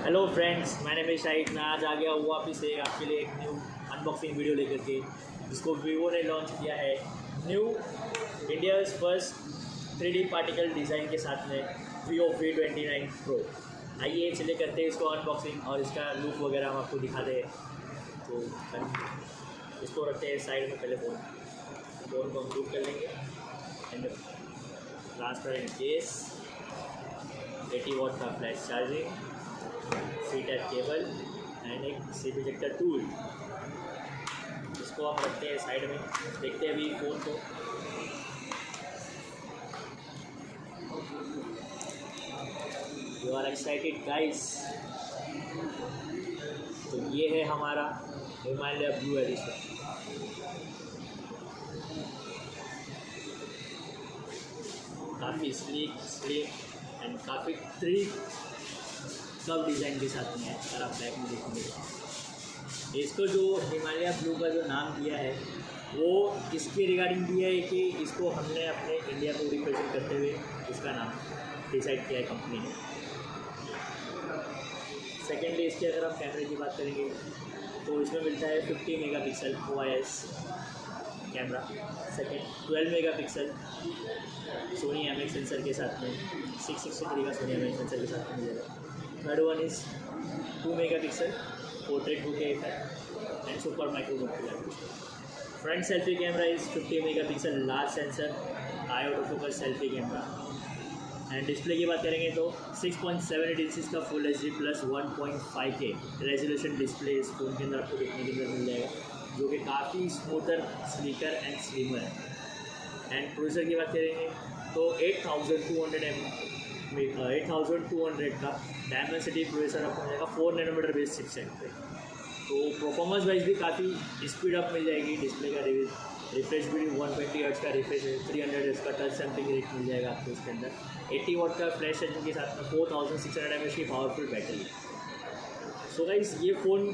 Hello friends, मैंने Refresh Rait मैं आज आ गया हूँ वापस से आपके लिए एक न्यू अनबॉक्सिंग वीडियो लेकर के, जिसको वीवो ने लॉन्च किया है new India's first 3D particle design के साथ में Vivo V29PRO। आइए चले करते हैं इसको अनबॉक्सिंग और इसका लुक वगैरह हम आपको दिखाते हैं। तो इसको रखते हैं साइड में, पहले फ़ोन को हम शूट कर लेंगे एंड ट्रांसपेरेंट केस, 80 वाट का flash charging, C type cable and एक सिप इजेक्टर टूल। इसको हम रखते हैं साइड में, देखते हैं अभी फ़ोन को। You are excited guys? तो ये है हमारा हिमालय ब्लू एडिशन। काफ़ी स्लीक एंड काफ़ी ट्रिक सब डिज़ाइन के साथ में है। अगर आप बैक में देखेंगे, इसको जो हिमालय ब्लू का जो नाम दिया है वो इसके रिगार्डिंग दिया है कि इसको हमने अपने इंडिया को रिप्रेजेंट करते हुए इसका नाम डिसाइड किया है कंपनी ने। सेकेंडली, इसके अगर हम कैमरे की बात करेंगे तो इसमें मिलता है 50 megapixel OIS camera. Second 12 megapixel Soni imax sensor के साथ में, 663 का सोनी imax सेंसर के साथ में मिलेगा। Third one is 2 megapixel portrait bouquet effect and super micro mode. Front selfie camera is 50 megapixel large sensor I auto focus selfie camera. And display की बात करेंगे तो 6.78 इंचज़ का full HD plus 1.5K resolution display इस phone के अंदर आपको देखने के अंदर मिल जाएगा, जो कि काफ़ी स्मूथर, स्लीकर एंड स्लिमर है। एंड प्रोसेसर की बात करेंगे तो 8200 का डायमेंसिटी प्रोसेसर आपको मिल जाएगा 4 नैनोमीटर बेस चिपसेट पे। तो परफॉर्मेंस वाइज भी काफ़ी स्पीड अप मिल जाएगी। डिस्प्ले का रिफ्रेश भी 120 हर्ट्ज का रिफ्रेश है, 300 हर्ट्ज का टच सैंपलिंग रेट मिल जाएगा आपको इसके अंदर। 80 वाट का फ्लैश चार्जिंग के साथ में 4600 mAh की पावरफुल बैटरी है। सो गाइस, ये phone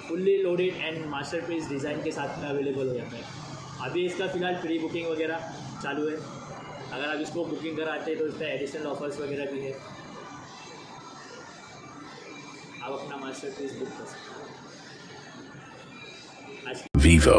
fully loaded and masterpiece design के साथ में अवेलेबल हो जाता है। अभी इसका फ़िलहाल प्री बुकिंग वगैरह चालू है। अगर आप इसको बुकिंग कराते हैं तो इसमें एडिशनल ऑफर्स वगैरह भी है, आप अपना मास्टरपीस बुक कर सकते हैं। Vivo